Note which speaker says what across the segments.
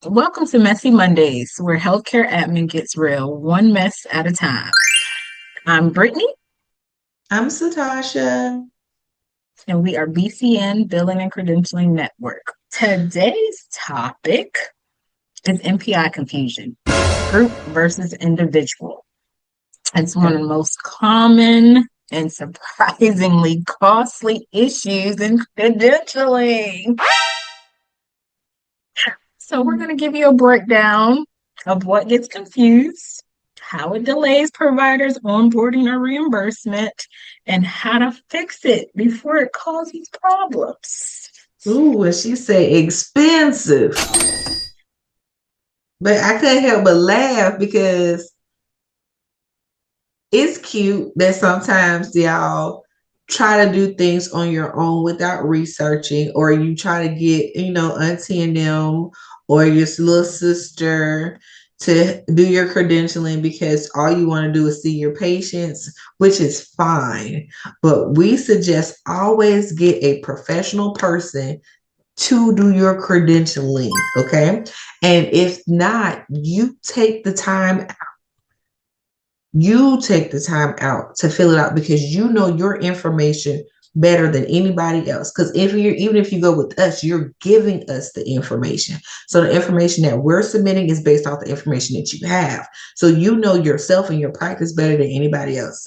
Speaker 1: Welcome to Messy Mondays, where healthcare admin gets real, one mess at a time. I'm Brittany,
Speaker 2: I'm Satasha.
Speaker 1: and we are BCN Billing and Credentialing Network. Today's topic is NPI confusion, group versus individual. It's one of the most common and surprisingly costly issues in credentialing. So, we're going to give you a breakdown of what gets confused, how it delays providers' onboarding or reimbursement, and how to fix it before it causes problems.
Speaker 2: Ooh, what she say expensive. But I couldn't help but laugh because it's cute that sometimes y'all try to do things on your own without researching, or you try to get, auntie and them or your little sister to do your credentialing because all you want to do is see your patients, which is fine. But we suggest always get a professional person to do your credentialing, okay? And if not, you take the time out to fill it out because you know your information better than anybody else. Because even if you go with us, you're giving us the information. So the information that we're submitting is based off the information that you have. So you know yourself and your practice better than anybody else.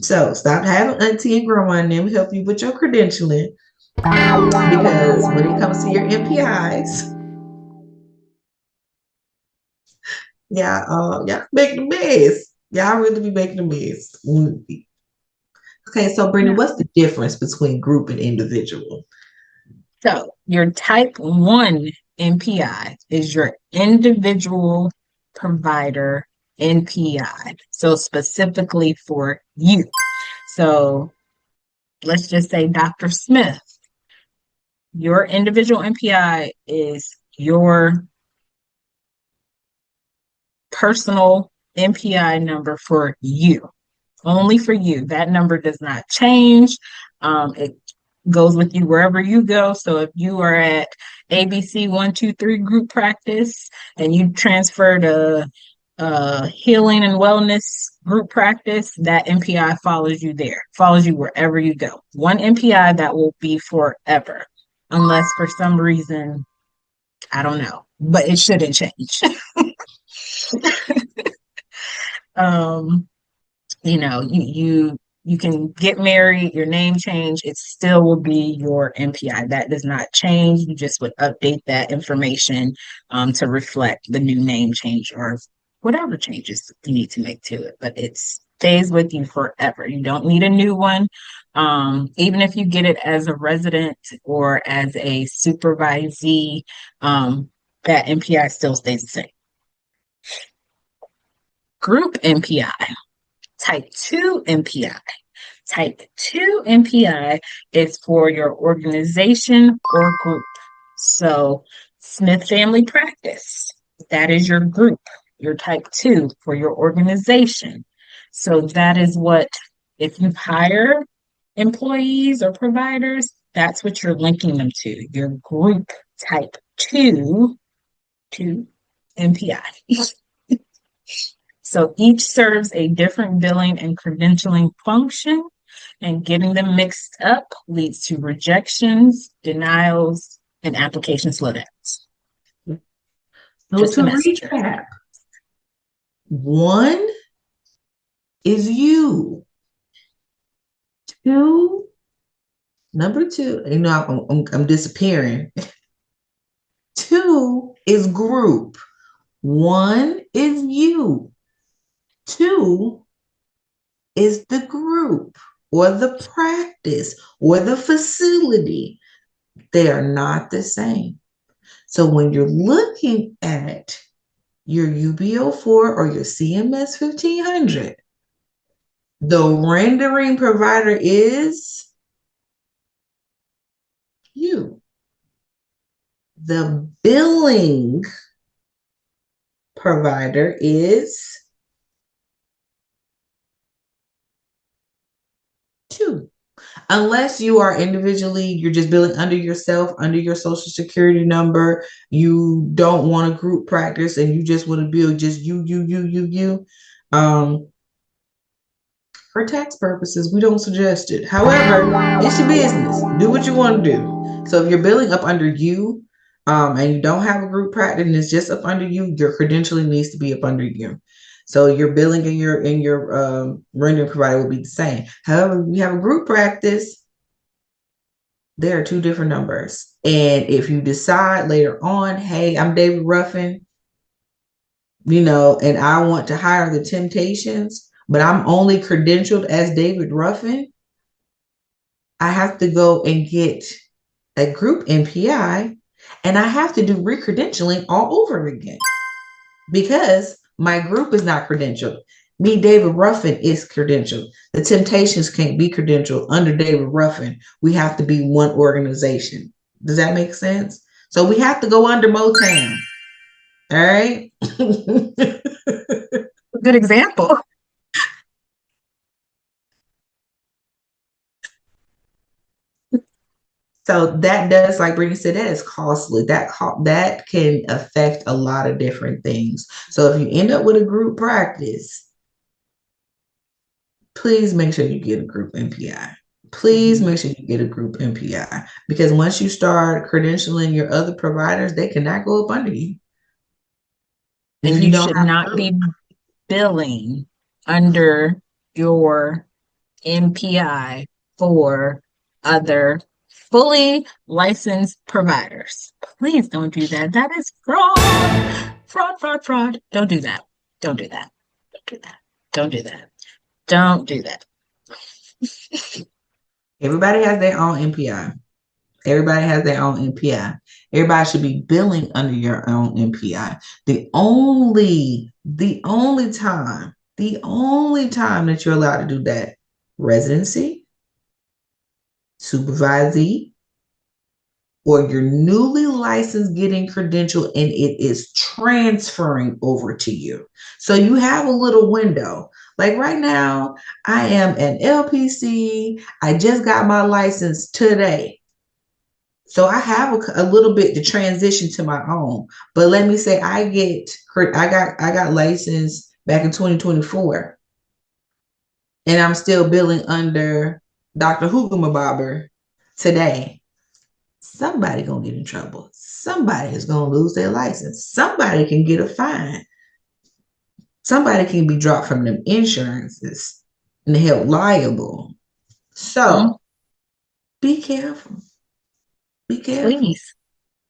Speaker 2: So stop having auntie and grandma and them help you with your credentialing because when it comes to your NPIs, y'all make the mess. Y'all really be making a mess. Okay, so Brittany,
Speaker 1: Yeah.
Speaker 2: what's the difference between group and individual?
Speaker 1: So, your type 1 NPI is your individual provider NPI. So, specifically for you. So, let's just say Dr. Smith, your individual NPI is your personal NPI number for you, only for you. That number does not change. It goes with you wherever you go. So if you are at ABC 123 group practice and you transfer to healing and wellness group practice, that NPI follows you there, follows you wherever you go. One NPI that will be forever, unless for some reason, I don't know, but it shouldn't change. um, you can get married, your name change, it still will be your NPI. That does not change. You just would update that information to reflect the new name change or whatever changes you need to make to it. But it stays with you forever. You don't need a new one. Even if you get it as a resident or as a supervisee, that NPI still stays the same. Group NPI. Type 2 NPI. Type 2 NPI is for your organization or group. So, Smith Family Practice, that is your group, your type 2 for your organization. So, that is what, if you hire employees or providers, that's what you're linking them to, your group type 2 to NPI. So each serves a different billing and credentialing function, and getting them mixed up leads to rejections, denials, and application slowdowns.
Speaker 2: So
Speaker 1: Just
Speaker 2: to
Speaker 1: a messenger.
Speaker 2: recap, one is you. Two, number two, I'm disappearing. Two is group. One is you. Two is the group or the practice or the facility. They are not the same. So when you're looking at your UBO4 or your CMS 1500, the rendering provider is you. The billing provider is two. Unless you are individually, you're just billing under yourself, under your social security number. You don't want a group practice and you just want to bill just you. Um, for tax purposes, we don't suggest it. However, it's your business. Do what you want to do. So if you're billing up under you, and you don't have a group practice and it's just up under you, your credentialing needs to be up under you. So your billing and your rendering provider will be the same. However, if you have a group practice, there are two different numbers. And if you decide later on, hey, I'm David Ruffin, and I want to hire the Temptations, but I'm only credentialed as David Ruffin, I have to go and get a group NPI and I have to do recredentialing all over again because my group is not credentialed. Me, David Ruffin, is credentialed. The Temptations can't be credentialed under David Ruffin. We have to be one organization. Does that make sense? So we have to go under Motown. All right.
Speaker 1: Good example.
Speaker 2: So that does, like Brittany said, that is costly. That can affect a lot of different things. So if you end up with a group practice, please make sure you get a group NPI. Please make sure you get a group NPI because once you start credentialing your other providers, they cannot go up under you.
Speaker 1: And you should not be billing under your NPI for other fully licensed providers. Please don't do that. That is fraud. Fraud, fraud, fraud. Don't do that. Don't do that. Don't do that. Don't do that. Don't do that.
Speaker 2: Everybody has their own NPI. Everybody has their own NPI. Everybody should be billing under your own NPI. The only time that you're allowed to do that, residency, supervisee, or you're newly licensed getting credentialed and it is transferring over to you. So you have a little window. Like right now, I am an LPC. I just got my license today. So I have a little bit to transition to my own. But let me say I got licensed back in 2024 and I'm still billing under Dr. Hugelmababer today. Somebody gonna get in trouble. Somebody is gonna lose their license. Somebody can get a fine. Somebody can be dropped from them insurances and held liable. So be careful. Be careful.
Speaker 1: Please.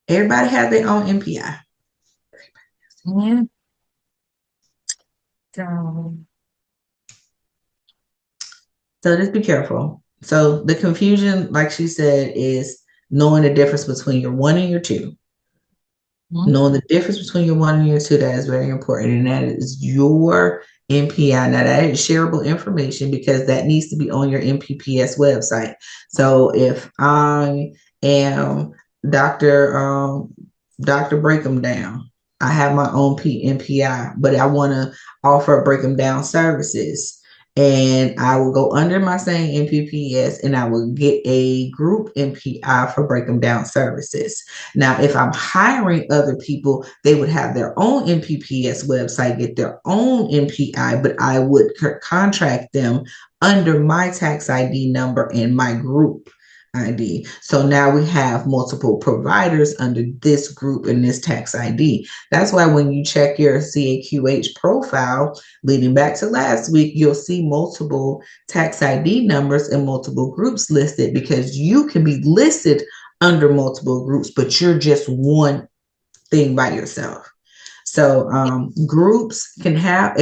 Speaker 2: Everybody has their own NPI.
Speaker 1: Yeah. So
Speaker 2: just be careful. So the confusion, like she said, is knowing the difference between your one and your two. Knowing the difference between your one and your two, that is very important. And that is your NPI. Now that is shareable information because that needs to be on your MPPS website. So if I am Dr. Break 'em Down, I have my own NPI, but I want to offer Break 'em Down services. And I will go under my same MPPS and I will get a group NPI for Break 'em Down services. Now, if I'm hiring other people, they would have their own MPPS website, get their own NPI, but I would contract them under my tax ID number and my group ID. So now we have multiple providers under this group and this tax ID. That's why when you check your CAQH profile, leading back to last week, you'll see multiple tax ID numbers and multiple groups listed because you can be listed under multiple groups, but you're just one thing by yourself. So groups can have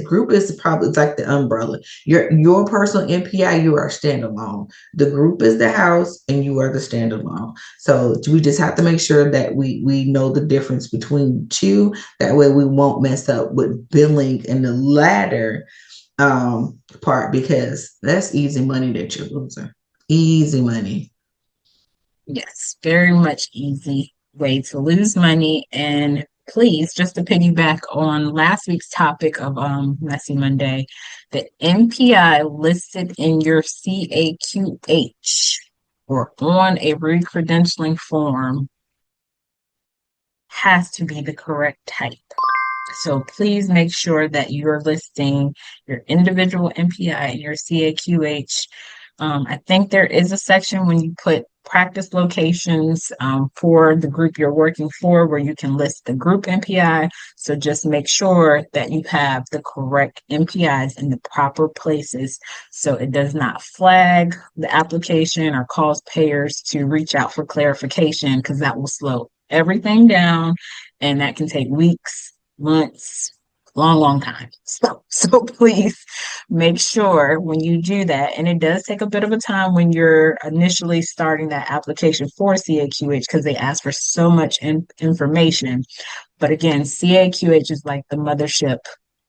Speaker 2: group is probably like the umbrella. Your personal NPI, you are standalone. The group is the house, and you are the standalone. So we just have to make sure that we know the difference between the two. That way, we won't mess up with billing in the latter part because that's easy money that you're losing. Easy money.
Speaker 1: yes, very much easy way to lose money and please, just to piggyback on last week's topic of Messy Monday, the NPI listed in your CAQH or on a recredentialing form has to be the correct type. So please make sure that you're listing your individual NPI and your CAQH. I think there is a section when you put practice locations for the group you're working for where you can list the group NPI. So just make sure that you have the correct NPIs in the proper places so it does not flag the application or cause payers to reach out for clarification because that will slow everything down and that can take weeks, months, long time. So please make sure when you do that, and it does take a bit of a time when you're initially starting that application for CAQH because they ask for so much information. But again, CAQH is like the mothership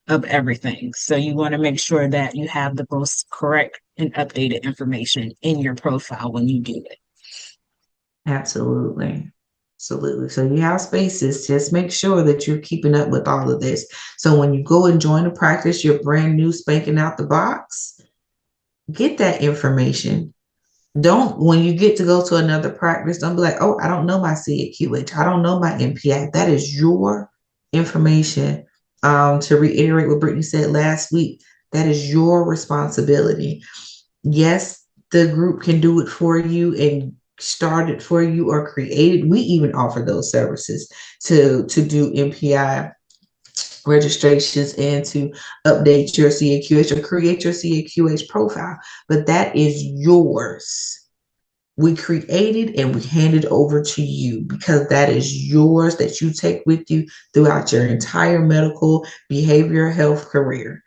Speaker 1: of everything. So you want to make sure that you have the most correct and updated information in your profile when you do it.
Speaker 2: Absolutely. Absolutely. So you have spaces. Just make sure that you're keeping up with all of this. So when you go and join a practice, you're brand new, spanking out the box, get that information. Don't, when you get to go to another practice, don't be like, oh, I don't know my CAQH. I don't know my NPI. That is your information. To reiterate what Brittany said last week, that is your responsibility. Yes, the group can do it for you and start it for you or create it. We even offer those services to do NPI registrations and to update your CAQH or create your CAQH profile. But that is yours. We created and we handed over to you because that is yours that you take with you throughout your entire medical behavioral health career.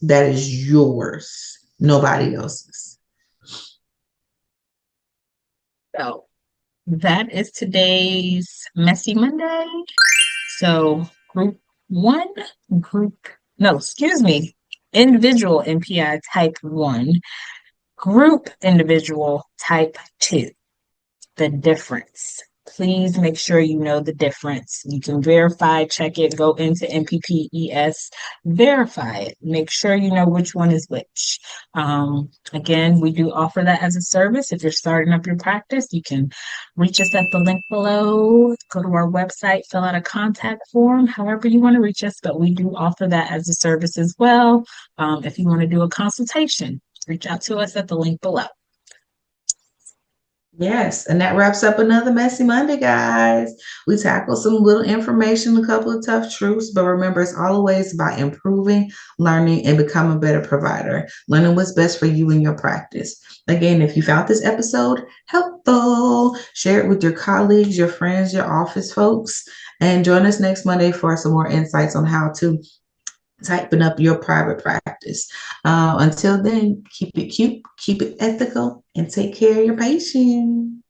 Speaker 2: That is yours, nobody else's.
Speaker 1: So that is today's Messy Monday. So group one, no, excuse me, individual NPI type one, group individual type two. The difference. Please make sure you know the difference. You can verify, check it, go into NPPES, verify it. Make sure you know which one is which. Again, we do offer that as a service. If you're starting up your practice, you can reach us at the link below, go to our website, fill out a contact form, however you want to reach us, but we do offer that as a service as well. If you want to do a consultation, reach out to us at the link below.
Speaker 2: Yes, and that wraps up another Messy Monday, guys. We tackled some little information, a couple of tough truths, but remember, it's always about improving, learning, and becoming a better provider, learning what's best for you and your practice. Again, if you found this episode helpful, share it with your colleagues, your friends, your office folks, and join us next Monday for some more insights on how to typing up your private practice. Until then, keep it cute, keep it ethical, and take care of your patient.